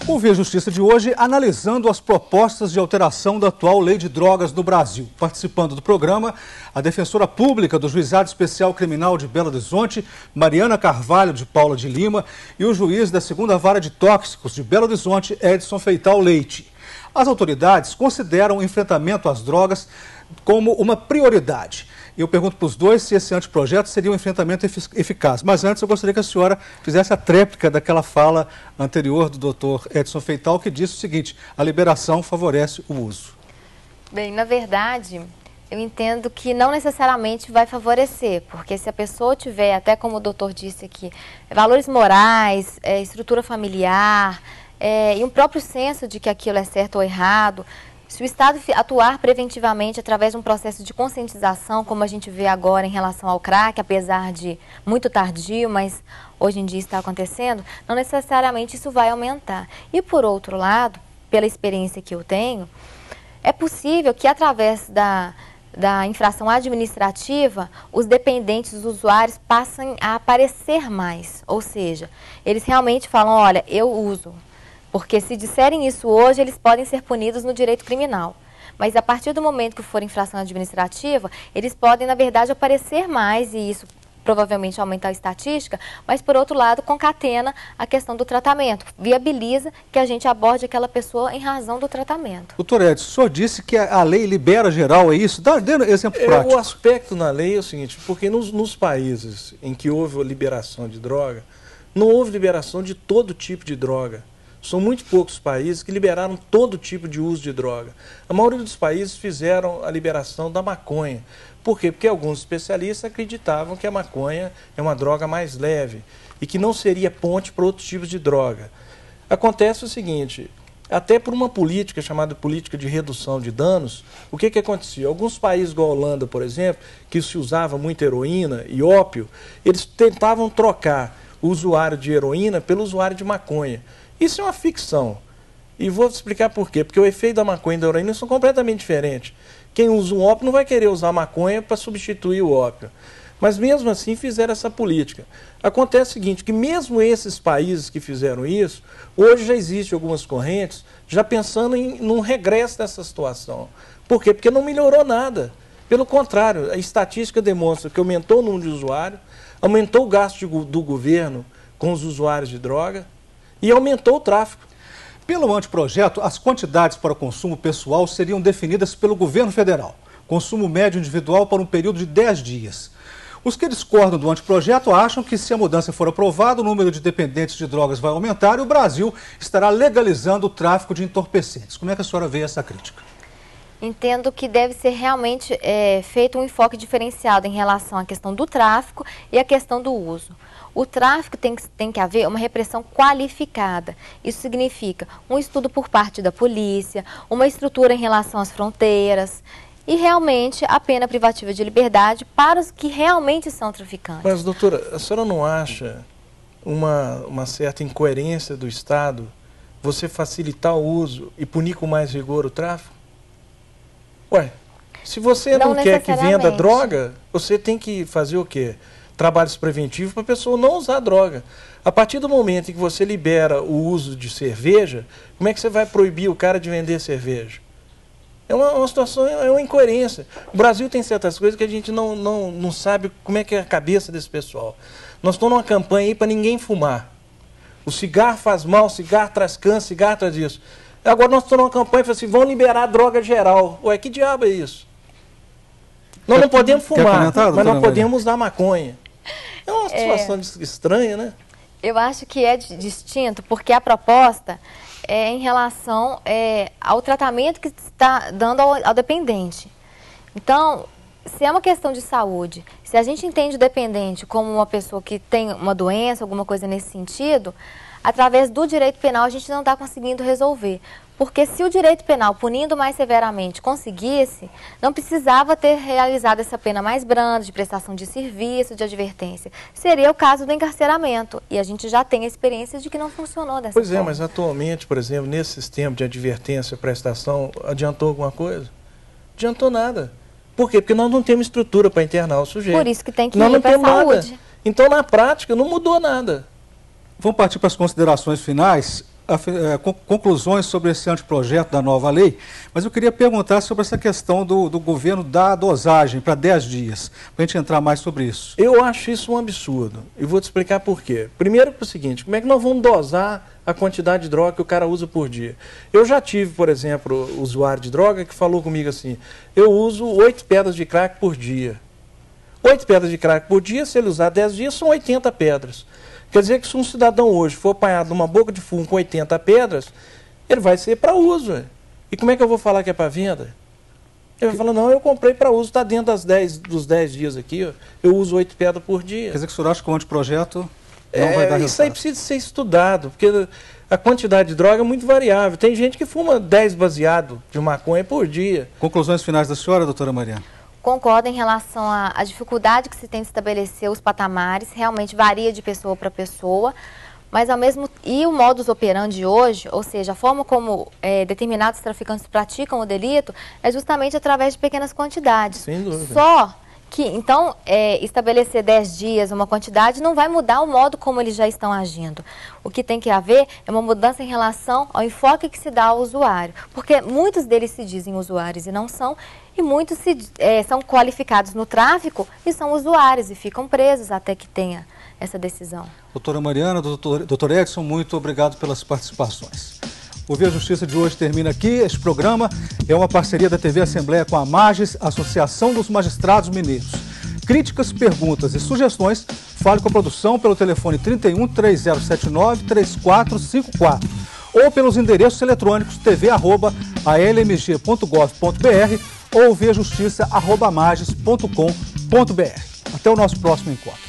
Ouvir a Justiça de hoje analisando as propostas de alteração da atual lei de drogas no Brasil. Participando do programa, a defensora pública do Juizado Especial Criminal de Belo Horizonte, Mariana Carvalho de Paula de Lima, e o juiz da 2ª Vara de Tóxicos de Belo Horizonte, Edson Feital Leite. As autoridades consideram o enfrentamento às drogas como uma prioridade. Eu pergunto para os dois se esse anteprojeto seria um enfrentamento eficaz. Mas antes eu gostaria que a senhora fizesse a tréplica daquela fala anterior do doutor Edson Feital, que disse o seguinte: a liberação favorece o uso. Bem, na verdade, eu entendo que não necessariamente vai favorecer, porque se a pessoa tiver, até como o doutor disse aqui, valores morais, estrutura familiar e um próprio senso de que aquilo é certo ou errado, se o Estado atuar preventivamente através de um processo de conscientização, como a gente vê agora em relação ao crack, apesar de muito tardio, mas hoje em dia está acontecendo, não necessariamente isso vai aumentar. E por outro lado, pela experiência que eu tenho, é possível que através da infração administrativa, os dependentes, os usuários, passem a aparecer mais. Ou seja, eles realmente falam, olha, eu uso. Porque se disserem isso hoje, eles podem ser punidos no direito criminal. Mas a partir do momento que for infração administrativa, eles podem, na verdade, aparecer mais, e isso provavelmente aumenta a estatística, mas, por outro lado, concatena a questão do tratamento, viabiliza que a gente aborde aquela pessoa em razão do tratamento. Doutor Edson, o senhor disse que a lei libera geral, é isso? Dê um exemplo prático. O aspecto na lei é o seguinte, porque nos países em que houve a liberação de droga, não houve liberação de todo tipo de droga. São muito poucos países que liberaram todo tipo de uso de droga. A maioria dos países fizeram a liberação da maconha. Por quê? Porque alguns especialistas acreditavam que a maconha é uma droga mais leve e que não seria ponte para outros tipos de droga. Acontece o seguinte, até por uma política chamada política de redução de danos, o que acontecia? Alguns países, igual a Holanda, por exemplo, que se usava muito heroína e ópio, eles tentavam trocar o usuário de heroína pelo usuário de maconha. Isso é uma ficção. E vou explicar por quê. Porque o efeito da maconha e da heroína são completamente diferentes. Quem usa um ópio não vai querer usar maconha para substituir o ópio. Mas mesmo assim fizeram essa política. Acontece o seguinte, que mesmo esses países que fizeram isso, hoje já existem algumas correntes já pensando num regresso dessa situação. Por quê? Porque não melhorou nada. Pelo contrário, a estatística demonstra que aumentou o número de usuários, aumentou o gasto do governo com os usuários de droga, e aumentou o tráfico. Pelo anteprojeto, as quantidades para o consumo pessoal seriam definidas pelo governo federal. Consumo médio individual para um período de 10 dias. Os que discordam do anteprojeto acham que, se a mudança for aprovada, o número de dependentes de drogas vai aumentar e o Brasil estará legalizando o tráfico de entorpecentes. Como é que a senhora vê essa crítica? Entendo que deve ser realmente feito um enfoque diferenciado em relação à questão do tráfico e à questão do uso. O tráfico tem que haver uma repressão qualificada. Isso significa um estudo por parte da polícia, uma estrutura em relação às fronteiras e realmente a pena privativa de liberdade para os que realmente são traficantes. Mas, doutora, a senhora não acha uma certa incoerência do Estado você facilitar o uso e punir com mais rigor o tráfico? Ué, se você não quer que venda droga, você tem que fazer o quê? Trabalhos preventivos para a pessoa não usar droga. A partir do momento em que você libera o uso de cerveja, como é que você vai proibir o cara de vender cerveja? É uma situação, é uma incoerência. O Brasil tem certas coisas que a gente não sabe como é que é a cabeça desse pessoal. Nós estamos numa campanha aí para ninguém fumar. O cigarro faz mal, o cigarro traz câncer, o cigarro traz isso. Agora nós estamos numa campanha para assim, vão liberar droga geral. Ué, que diabo é isso? Nós não podemos fumar, mas não podemos usar maconha. É uma situação estranha, né? Eu acho que é distinto, porque a proposta é em relação ao tratamento que está dando ao dependente. Então, se é uma questão de saúde, se a gente entende o dependente como uma pessoa que tem uma doença, alguma coisa nesse sentido, através do direito penal a gente não está conseguindo resolver. Porque se o direito penal, punindo mais severamente, conseguisse, não precisava ter realizado essa pena mais branda, de prestação de serviço, de advertência. Seria o caso do encarceramento. E a gente já tem a experiência de que não funcionou dessa forma. Pois é, mas atualmente, por exemplo, nesse sistema de advertência e prestação, adiantou alguma coisa? Adiantou nada. Por quê? Porque nós não temos estrutura para internar o sujeito. Por isso que tem que ir para a saúde. Então, na prática, não mudou nada. Vamos partir para as considerações finais. conclusões sobre esse anteprojeto da nova lei, mas eu queria perguntar sobre essa questão do governo dar a dosagem para 10 dias, para a gente entrar mais sobre isso. Eu acho isso um absurdo, e vou te explicar por quê. Primeiro, é o seguinte, como é que nós vamos dosar a quantidade de droga que o cara usa por dia? Eu já tive, por exemplo, usuário de droga que falou comigo assim, eu uso 8 pedras de crack por dia. 8 pedras de crack por dia, se ele usar 10 dias, são 80 pedras. Quer dizer que se um cidadão hoje for apanhado numa boca de fumo com 80 pedras, ele vai ser para uso. E como é que eu vou falar que é para venda? Ele vai falar, não, eu comprei para uso, está dentro dos 10 dias aqui, ó, eu uso 8 pedras por dia. Quer dizer que o senhor acha que o anteprojeto não vai dar resultado? Isso aí precisa ser estudado, porque a quantidade de droga é muito variável. Tem gente que fuma 10 baseado de maconha por dia. Conclusões finais da senhora, doutora Mariana? Concordo em relação à dificuldade que se tem de estabelecer os patamares, realmente varia de pessoa para pessoa, mas e o modus operandi hoje, ou seja, a forma como determinados traficantes praticam o delito, é justamente através de pequenas quantidades. Sem dúvida. Só que, então, estabelecer 10 dias, uma quantidade, não vai mudar o modo como eles já estão agindo. O que tem que haver é uma mudança em relação ao enfoque que se dá ao usuário. Porque muitos deles se dizem usuários e não são, e muitos são qualificados no tráfico e são usuários e ficam presos até que tenha essa decisão. Doutora Mariana, doutor Edson, muito obrigado pelas participações. O Via Justiça de hoje termina aqui. Este programa é uma parceria da TV Assembleia com a MAGES, Associação dos Magistrados Mineiros. Críticas, perguntas e sugestões, fale com a produção pelo telefone 31 3079 3454 ou pelos endereços eletrônicos tv@almg.gov.br ou viajustiça@mages.com.br. Até o nosso próximo encontro.